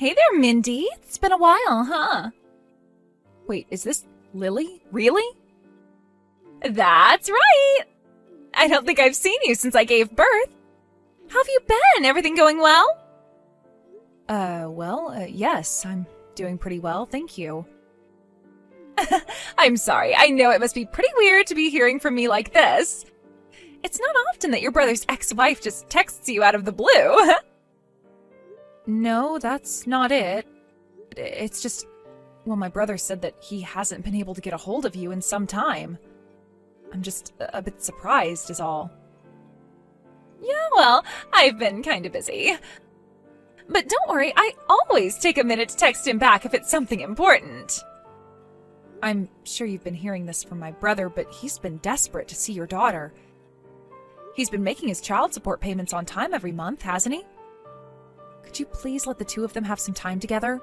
Hey there, Mindy. It's been a while, huh? Wait, is this Lily? Really? That's right! I don't think I've seen you since I gave birth. How have you been? Everything going well? Yes, I'm doing pretty well, thank you. I'm sorry, I know it must be pretty weird to be hearing from me like this. It's not often that your brother's ex-wife just texts you out of the blue. No, that's not it. It's just, well, my brother said that he hasn't been able to get a hold of you in some time. I'm just a bit surprised is all. Yeah, well, I've been kind of busy. But don't worry, I always take a minute to text him back if it's something important. I'm sure you've been hearing this from my brother, but he's been desperate to see your daughter. He's been making his child support payments on time every month, hasn't he? Could you please let the two of them have some time together?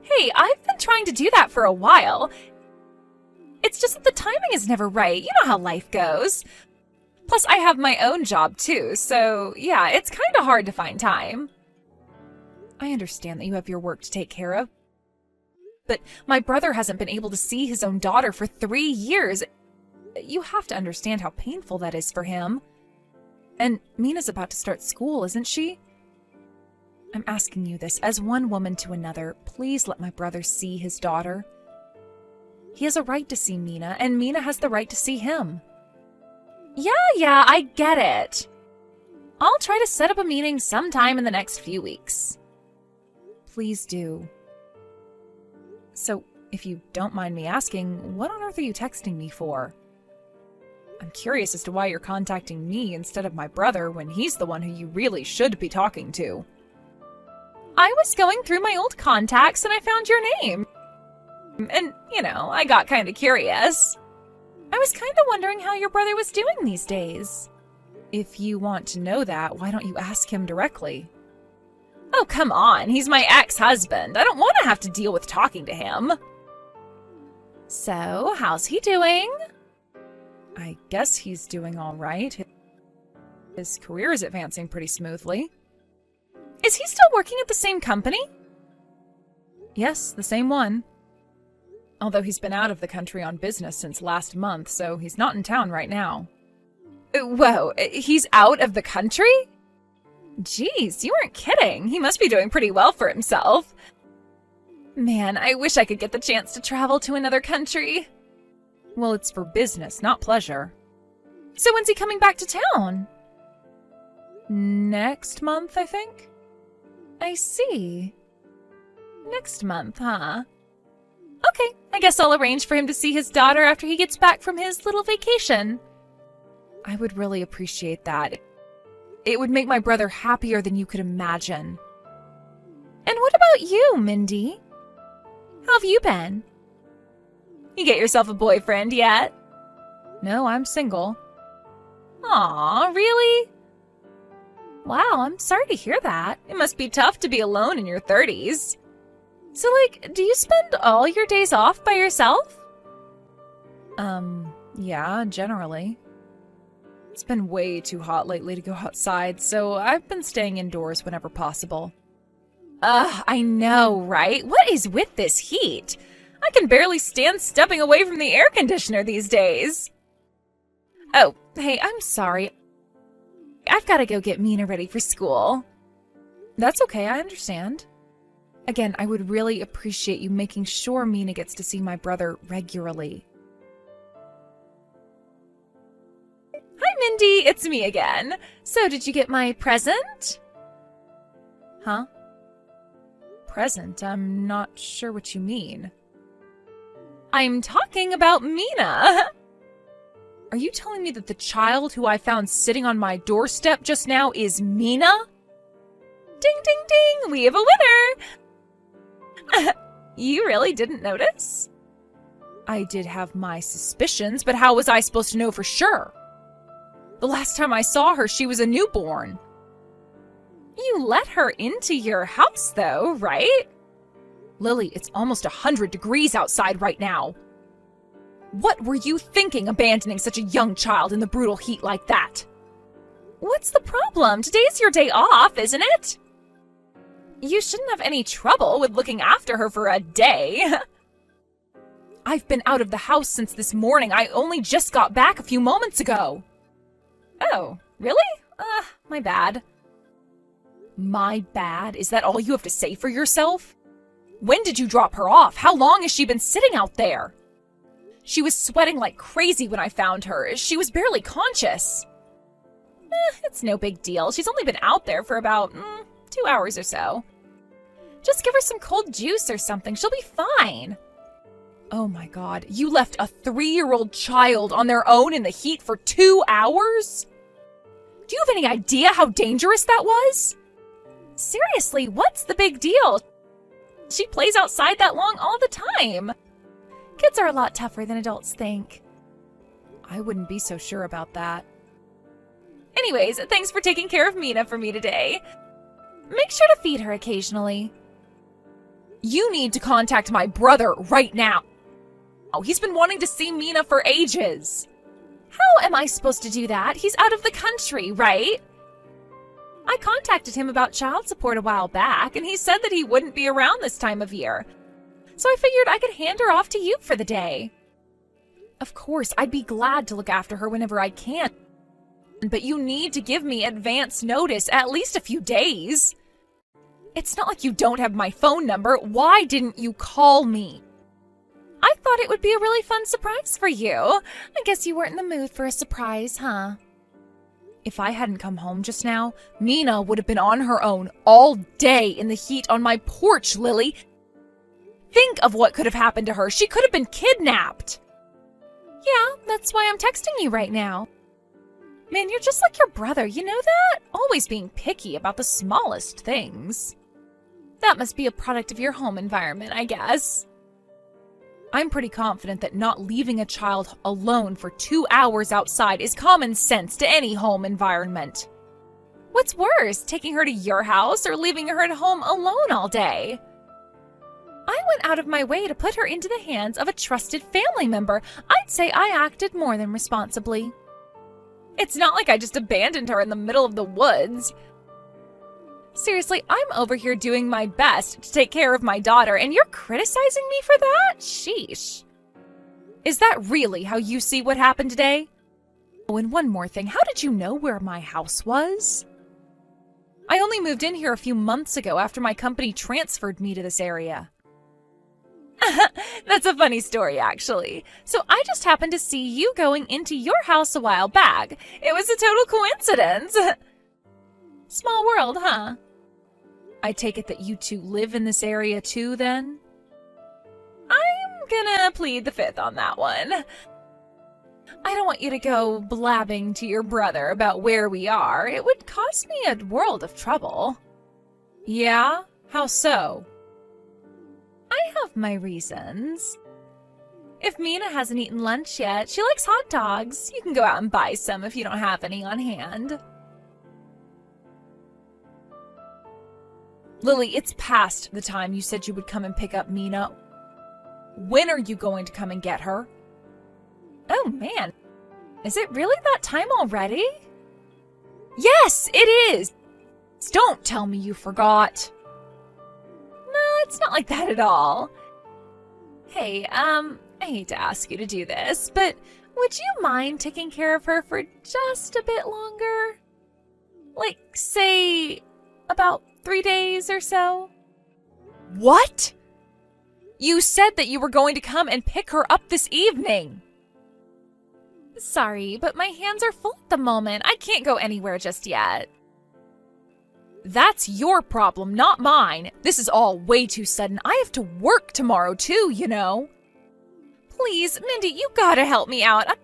Hey, I've been trying to do that for a while. It's just that the timing is never right. You know how life goes. Plus, I have my own job too, so yeah, it's kind of hard to find time. I understand that you have your work to take care of, but my brother hasn't been able to see his own daughter for 3 years. You have to understand how painful that is for him. And Mina's about to start school, isn't she? I'm asking you this as one woman to another. Please let my brother see his daughter. He has a right to see Mina, and Mina has the right to see him. Yeah, I get it. I'll try to set up a meeting sometime in the next few weeks. Please do. So, if you don't mind me asking, what on earth are you texting me for? I'm curious as to why you're contacting me instead of my brother when he's the one who you really should be talking to. I was going through my old contacts and I found your name. And, I got kind of curious. I was kind of wondering how your brother was doing these days. If you want to know that, why don't you ask him directly? Oh, come on. He's my ex-husband. I don't want to have to deal with talking to him. So, how's he doing? I guess he's doing all right. His career is advancing pretty smoothly. Is he still working at the same company? Yes, the same one. Although he's been out of the country on business since last month, so he's not in town right now. Whoa, he's out of the country? Jeez, you weren't kidding. He must be doing pretty well for himself. Man, I wish I could get the chance to travel to another country. Well, it's for business, not pleasure. So when's he coming back to town? Next month, I think. I see. Next month, huh? Okay, I guess I'll arrange for him to see his daughter after he gets back from his little vacation. I would really appreciate that. It would make my brother happier than you could imagine. And what about you, Mindy? How have you been? You get yourself a boyfriend yet? No, I'm single. Aw, really? Wow, I'm sorry to hear that. It must be tough to be alone in your 30s. So, do you spend all your days off by yourself? Yeah, generally. It's been way too hot lately to go outside, so I've been staying indoors whenever possible. I know, right? What is with this heat? I can barely stand stepping away from the air conditioner these days. Oh, hey, I'm sorry. I've got to go get Mina ready for school. That's okay, I understand. Again, I would really appreciate you making sure Mina gets to see my brother regularly. Hi, Mindy, it's me again. So, did you get my present? Huh? Present? I'm not sure what you mean. I'm talking about Mina. Are you telling me that the child who I found sitting on my doorstep just now is Mina? Ding, ding, ding! We have a winner! You really didn't notice? I did have my suspicions, but how was I supposed to know for sure? The last time I saw her, she was a newborn. You let her into your house, though, right? Lily, it's almost 100 degrees outside right now. What were you thinking, abandoning such a young child in the brutal heat like that? What's the problem? Today's your day off, isn't it? You shouldn't have any trouble with looking after her for a day. I've been out of the house since this morning. I only just got back a few moments ago. Oh, really? My bad. My bad? Is that all you have to say for yourself? When did you drop her off? How long has she been sitting out there? She was sweating like crazy when I found her. She was barely conscious. It's no big deal. She's only been out there for about 2 hours or so. Just give her some cold juice or something. She'll be fine. Oh my God, you left a 3-year-old child on their own in the heat for 2 hours? Do you have any idea how dangerous that was? Seriously, what's the big deal? She plays outside that long all the time. Kids are a lot tougher than adults think. I wouldn't be so sure about that. Anyways, thanks for taking care of Mina for me today. Make sure to feed her occasionally. You need to contact my brother right now. He's been wanting to see Mina for ages. How am I supposed to do that? He's out of the country, right? I contacted him about child support a while back, and he said that he wouldn't be around this time of year. So I figured I could hand her off to you for the day. Of course, I'd be glad to look after her whenever I can. But you need to give me advance notice, at least a few days. It's not like you don't have my phone number. Why didn't you call me? I thought it would be a really fun surprise for you. I guess you weren't in the mood for a surprise, huh? If I hadn't come home just now, Mina would have been on her own all day in the heat on my porch, Lily. Think of what could have happened to her. She could have been kidnapped. Yeah, that's why I'm texting you right now. Man, you're just like your brother, you know that? Always being picky about the smallest things. That must be a product of your home environment, I guess. I'm pretty confident that not leaving a child alone for 2 hours outside is common sense to any home environment. What's worse, taking her to your house or leaving her at home alone all day? I went out of my way to put her into the hands of a trusted family member. I'd say I acted more than responsibly. It's not like I just abandoned her in the middle of the woods. Seriously, I'm over here doing my best to take care of my daughter, and you're criticizing me for that? Sheesh. Is that really how you see what happened today? Oh, and one more thing. How did you know where my house was? I only moved in here a few months ago after my company transferred me to this area. That's a funny story, actually. So I just happened to see you going into your house a while back. It was a total coincidence. Small world, huh? I take it that you two live in this area too, then? I'm gonna plead the fifth on that one. I don't want you to go blabbing to your brother about where we are. It would cause me a world of trouble. Yeah? How so? I have my reasons. If Mina hasn't eaten lunch yet, she likes hot dogs. You can go out and buy some if you don't have any on hand. Lily, it's past the time you said you would come and pick up Mina. When are you going to come and get her? Oh man, is it really that time already? Yes, it is! Don't tell me you forgot. No, it's not like that at all. Hey, I hate to ask you to do this, but would you mind taking care of her for just a bit longer? Like, say, about 3 days or so? What? You said that you were going to come and pick her up this evening. Sorry, but my hands are full at the moment. I can't go anywhere just yet. That's your problem, not mine. This is all way too sudden. I have to work tomorrow too, you know. Please, Mindy, you gotta help me out. I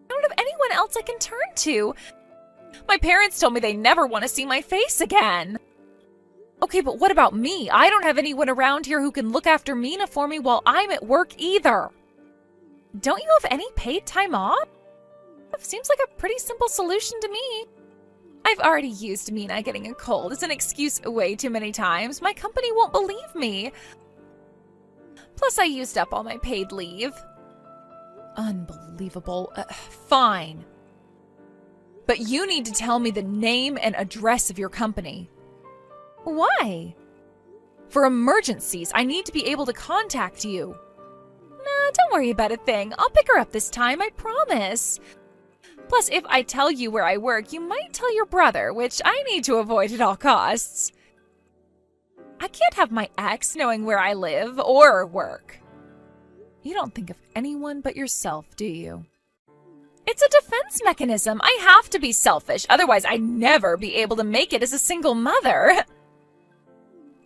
don't have anyone else I can turn to. My parents told me they never want to see my face again. Okay, but what about me? I don't have anyone around here who can look after Mina for me while I'm at work either. Don't you have any paid time off? That seems like a pretty simple solution to me. I've already used Mina getting a cold as an excuse way too many times. My company won't believe me. Plus, I used up all my paid leave. Unbelievable. Fine. But you need to tell me the name and address of your company. Why? For emergencies, I need to be able to contact you. Nah, don't worry about a thing. I'll pick her up this time, I promise. Plus, if I tell you where I work, you might tell your brother, which I need to avoid at all costs. I can't have my ex knowing where I live or work. You don't think of anyone but yourself, do you? It's a defense mechanism. I have to be selfish, otherwise I'd never be able to make it as a single mother.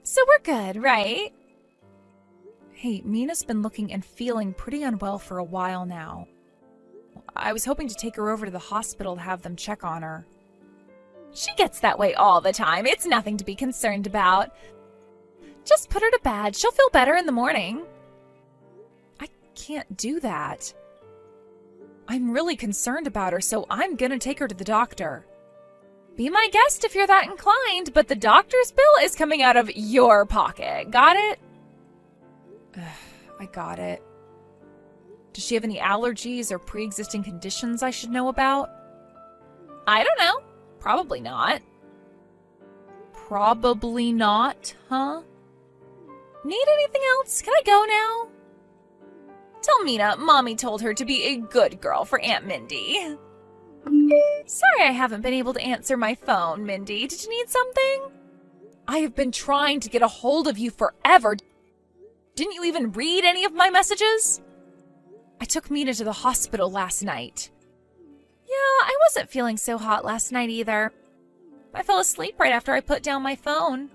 So we're good, right? Hey, Mina's been looking and feeling pretty unwell for a while now. I was hoping to take her over to the hospital to have them check on her. She gets that way all the time. It's nothing to be concerned about. Just put her to bed. She'll feel better in the morning. I can't do that. I'm really concerned about her, so I'm gonna take her to the doctor. Be my guest if you're that inclined, but the doctor's bill is coming out of your pocket. Got it? I got it. Does she have any allergies or pre-existing conditions I should know about? I don't know. Probably not. Probably not, huh? Need anything else? Can I go now? Tell Mina Mommy told her to be a good girl for Aunt Mindy. Sorry I haven't been able to answer my phone, Mindy. Did you need something? I have been trying to get a hold of you forever. Didn't you even read any of my messages? I took Mina to the hospital last night. Yeah, I wasn't feeling so hot last night either. I fell asleep right after I put down my phone.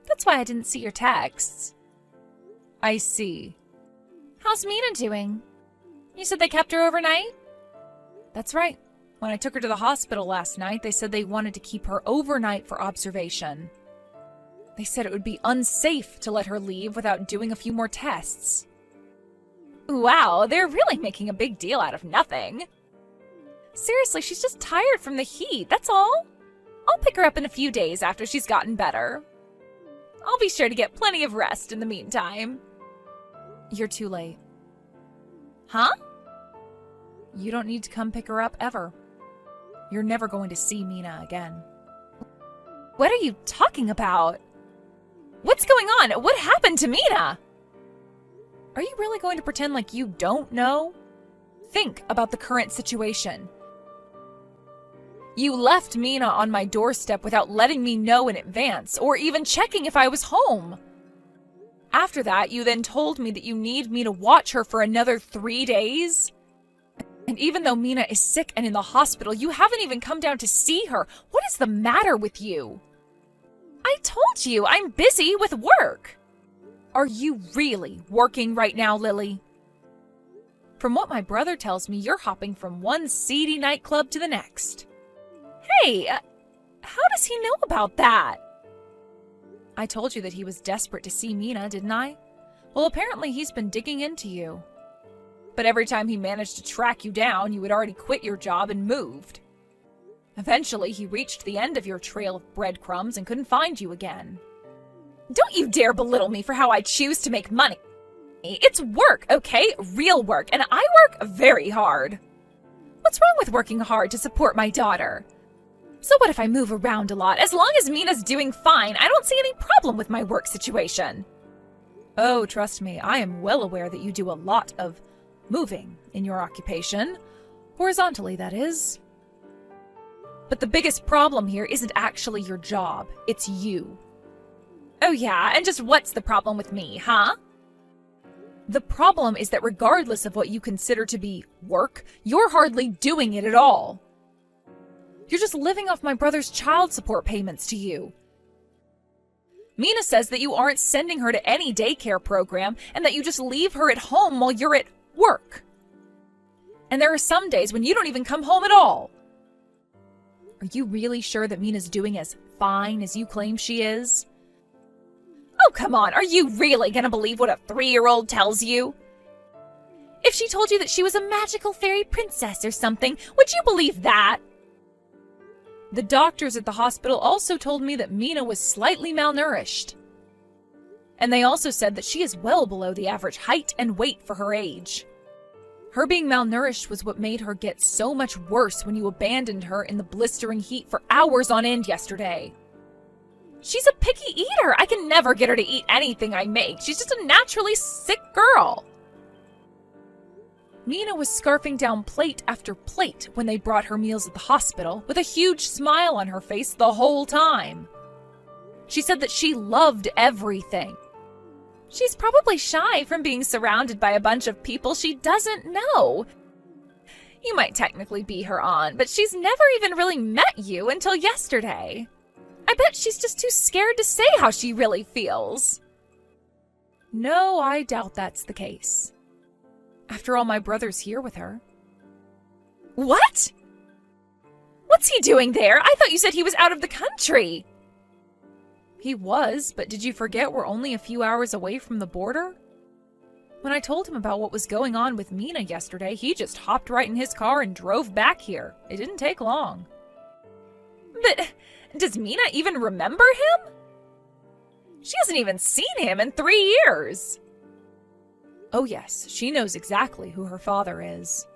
That's why I didn't see your texts. I see. How's Mina doing? You said they kept her overnight? That's right. When I took her to the hospital last night, they said they wanted to keep her overnight for observation. They said it would be unsafe to let her leave without doing a few more tests. Wow, they're really making a big deal out of nothing. Seriously, she's just tired from the heat, that's all. I'll pick her up in a few days after she's gotten better. I'll be sure to get plenty of rest in the meantime. You're too late. Huh? You don't need to come pick her up ever. You're never going to see Mina again. What are you talking about? What's going on? What happened to Mina? Are you really going to pretend like you don't know? Think about the current situation. You left Mina on my doorstep without letting me know in advance, or even checking if I was home. After that, you then told me that you need me to watch her for another 3 days. And even though Mina is sick and in the hospital, you haven't even come down to see her. What is the matter with you? I told you, I'm busy with work. Are you really working right now, Lily? From what my brother tells me, you're hopping from one seedy nightclub to the next. Hey, how does he know about that? I told you that he was desperate to see Mina, didn't I? Well, apparently he's been digging into you. But every time he managed to track you down, you had already quit your job and moved. Eventually, he reached the end of your trail of breadcrumbs and couldn't find you again. Don't you dare belittle me for how I choose to make money. It's work, okay? Real work, and I work very hard. What's wrong with working hard to support my daughter? So what if I move around a lot? As long as Mina's doing fine, I don't see any problem with my work situation. Oh, trust me, I am well aware that you do a lot of moving in your occupation. Horizontally, that is. But the biggest problem here isn't actually your job, it's you. Oh yeah, and just what's the problem with me, huh? The problem is that regardless of what you consider to be work, you're hardly doing it at all. You're just living off my brother's child support payments to you. Mina says that you aren't sending her to any daycare program and that you just leave her at home while you're at work. And there are some days when you don't even come home at all. Are you really sure that Mina's doing as fine as you claim she is? Oh, come on, are you really gonna believe what a 3-year-old tells you? If she told you that she was a magical fairy princess or something, would you believe that? The doctors at the hospital also told me that Mina was slightly malnourished. And they also said that she is well below the average height and weight for her age. Her being malnourished was what made her get so much worse when you abandoned her in the blistering heat for hours on end yesterday. She's a picky eater. I can never get her to eat anything I make. She's just a naturally sick girl. Mina was scarfing down plate after plate when they brought her meals at the hospital, with a huge smile on her face the whole time. She said that she loved everything. She's probably shy from being surrounded by a bunch of people she doesn't know. You might technically be her aunt, but she's never even really met you until yesterday. I bet she's just too scared to say how she really feels. No, I doubt that's the case. After all, my brother's here with her. What? What's he doing there? I thought you said he was out of the country. He was, but did you forget we're only a few hours away from the border? When I told him about what was going on with Mina yesterday, he just hopped right in his car and drove back here. It didn't take long. But does Mina even remember him? She hasn't even seen him in 3 years. Oh yes, she knows exactly who her father is.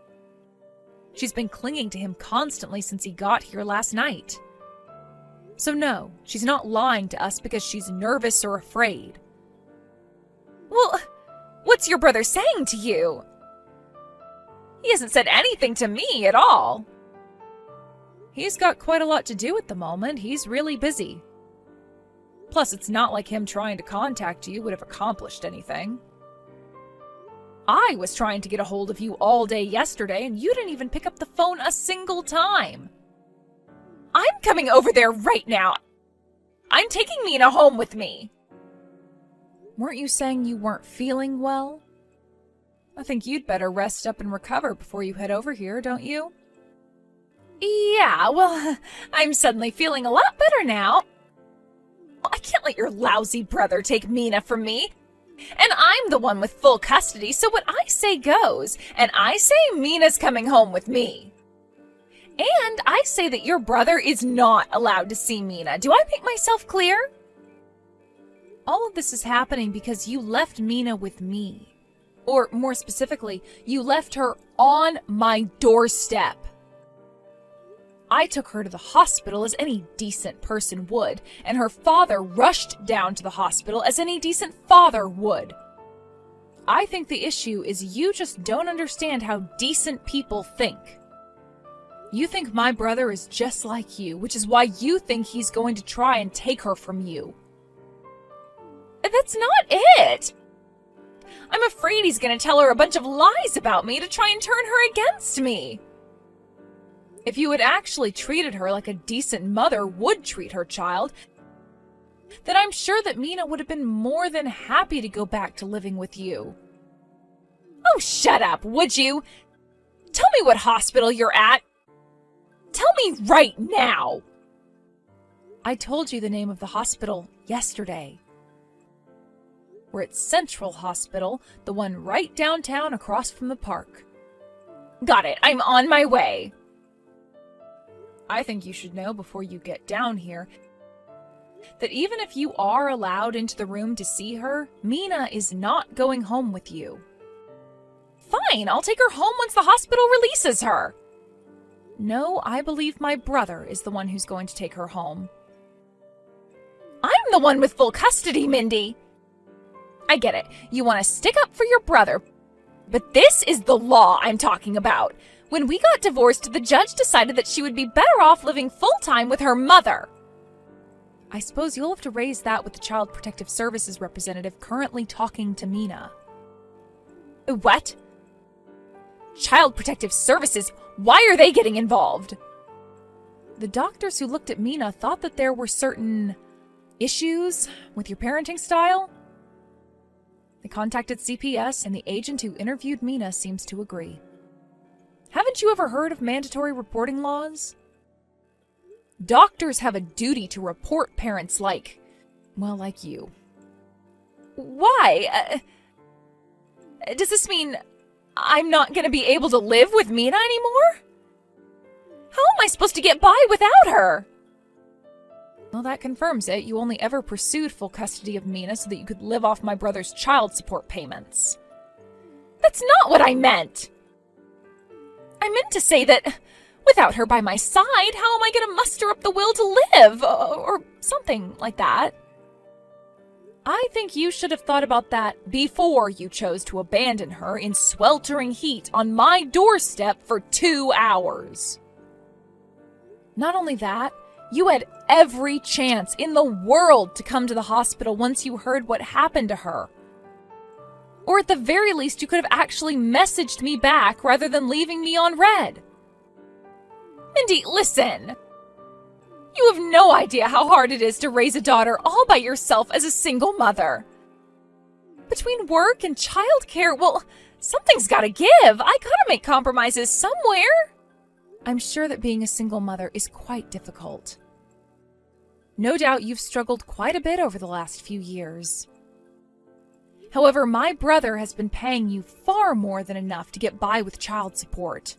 She's been clinging to him constantly since he got here last night. So no, she's not lying to us because she's nervous or afraid. Well, what's your brother saying to you? He hasn't said anything to me at all. He's got quite a lot to do at the moment. He's really busy. Plus, it's not like him trying to contact you would have accomplished anything. I was trying to get a hold of you all day yesterday, and you didn't even pick up the phone a single time. I'm coming over there right now. I'm taking Mina home with me. Weren't you saying you weren't feeling well? I think you'd better rest up and recover before you head over here, don't you? Yeah, well, I'm suddenly feeling a lot better now. I can't let your lousy brother take Mina from me. And I'm the one with full custody, so what I say goes. And I say Mina's coming home with me. And I say that your brother is not allowed to see Mina. Do I make myself clear? All of this is happening because you left Mina with me. Or more specifically, you left her on my doorstep. I took her to the hospital as any decent person would, and her father rushed down to the hospital as any decent father would. I think the issue is you just don't understand how decent people think. You think my brother is just like you, which is why you think he's going to try and take her from you. That's not it! I'm afraid he's going to tell her a bunch of lies about me to try and turn her against me. If you had actually treated her like a decent mother would treat her child, then I'm sure that Mina would have been more than happy to go back to living with you. Oh, shut up, would you? Tell me what hospital you're at. Tell me right now. I told you the name of the hospital yesterday. We're at Central Hospital, the one right downtown across from the park. Got it, I'm on my way. I think you should know before you get down here that even if you are allowed into the room to see her, Mina is not going home with you. Fine, I'll take her home once the hospital releases her. No, I believe my brother is the one who's going to take her home. I'm the one with full custody, Mindy. I get it. You want to stick up for your brother, but this is the law I'm talking about. When we got divorced, the judge decided that she would be better off living full-time with her mother. I suppose you'll have to raise that with the Child Protective Services representative currently talking to Mina. What? Child Protective Services? Why are they getting involved? The doctors who looked at Mina thought that there were certain issues with your parenting style. They contacted CPS, and the agent who interviewed Mina seems to agree. Haven't you ever heard of mandatory reporting laws? Doctors have a duty to report parents like you. Why? Does this mean I'm not going to be able to live with Mina anymore? How am I supposed to get by without her? Well, that confirms it. You only ever pursued full custody of Mina so that you could live off my brother's child support payments. That's not what I meant! I meant to say that Without her by my side, how am I going to muster up the will to live? Or something like that. I think you should have thought about that before you chose to abandon her in sweltering heat on my doorstep for 2 hours. Not only that, you had every chance in the world to come to the hospital once you heard what happened to her. Or at the very least, you could have actually messaged me back rather than leaving me on red. Mindy, listen. You have no idea how hard it is to raise a daughter all by yourself as a single mother. Between work and childcare, well, something's gotta give. I gotta make compromises somewhere. I'm sure that being a single mother is quite difficult. No doubt you've struggled quite a bit over the last few years. However, my brother has been paying you far more than enough to get by with child support.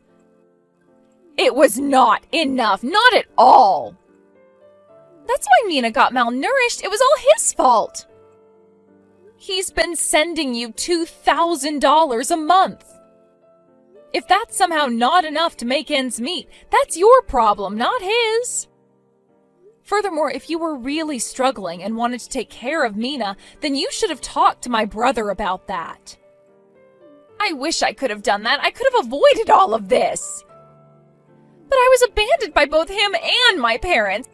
It was not enough, not at all. That's why Mina got malnourished. It was all his fault. He's been sending you $2,000 a month. If that's somehow not enough to make ends meet, that's your problem, not his. Furthermore, if you were really struggling and wanted to take care of Mina, then you should have talked to my brother about that. I wish I could have done that. I could have avoided all of this. But I was abandoned by both him and my parents.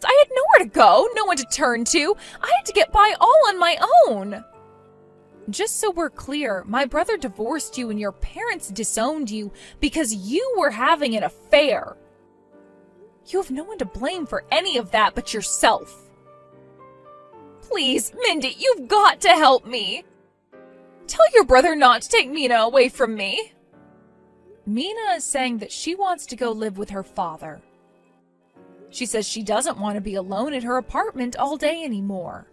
I had nowhere to go, no one to turn to. I had to get by all on my own. Just so we're clear, my brother divorced you and your parents disowned you because you were having an affair. You have no one to blame for any of that but yourself. Please, Mindy, you've got to help me. Tell your brother not to take Mina away from me. Mina is saying that she wants to go live with her father. She says she doesn't want to be alone at her apartment all day anymore.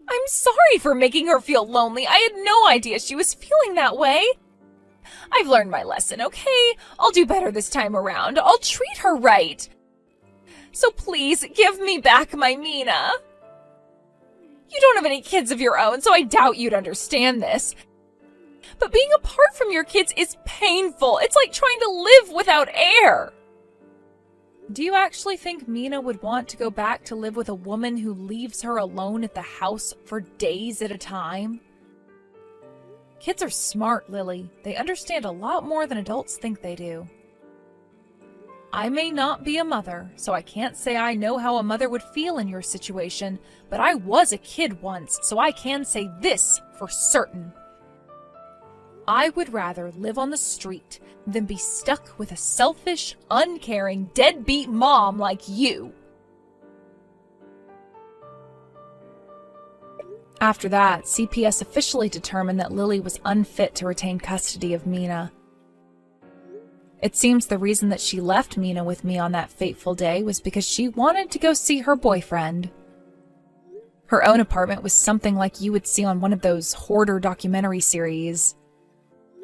I'm sorry for making her feel lonely. I had no idea she was feeling that way. I've learned my lesson, okay? I'll do better this time around. I'll treat her right. So please, give me back my Mina. You don't have any kids of your own, so I doubt you'd understand this. But being apart from your kids is painful. It's like trying to live without air. Do you actually think Mina would want to go back to live with a woman who leaves her alone at the house for days at a time? Kids are smart, Lily. They understand a lot more than adults think they do. I may not be a mother, so I can't say I know how a mother would feel in your situation, but I was a kid once, so I can say this for certain. I would rather live on the street than be stuck with a selfish, uncaring, deadbeat mom like you. After that, CPS officially determined that Lily was unfit to retain custody of Mina. It seems the reason that she left Mina with me on that fateful day was because she wanted to go see her boyfriend. Her own apartment was something like you would see on one of those hoarder documentary series.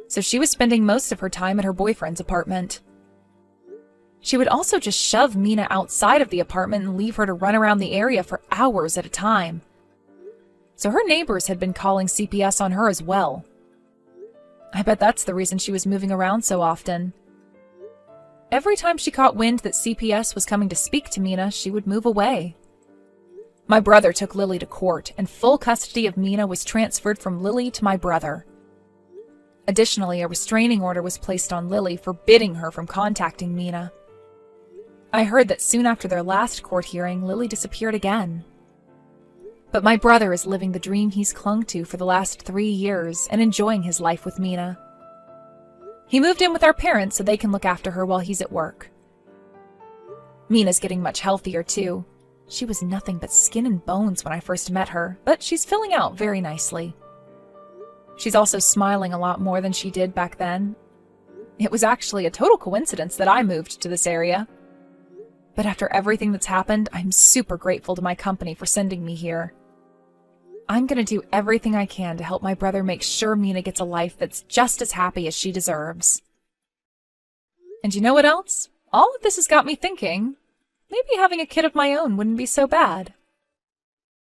So she was spending most of her time at her boyfriend's apartment. She would also just shove Mina outside of the apartment and leave her to run around the area for hours at a time. So her neighbors had been calling CPS on her as well. I bet that's the reason she was moving around so often. Every time she caught wind that CPS was coming to speak to Mina, she would move away. My brother took Lily to court, and full custody of Mina was transferred from Lily to my brother. Additionally, a restraining order was placed on Lily, forbidding her from contacting Mina. I heard that soon after their last court hearing, Lily disappeared again. But my brother is living the dream he's clung to for the last 3 years and enjoying his life with Mina. He moved in with our parents so they can look after her while he's at work. Mina's getting much healthier too. She was nothing but skin and bones when I first met her, but she's filling out very nicely. She's also smiling a lot more than she did back then. It was actually a total coincidence that I moved to this area. But after everything that's happened, I'm super grateful to my company for sending me here. I'm gonna do everything I can to help my brother make sure Mina gets a life that's just as happy as she deserves. And you know what else? All of this has got me thinking, maybe having a kid of my own wouldn't be so bad.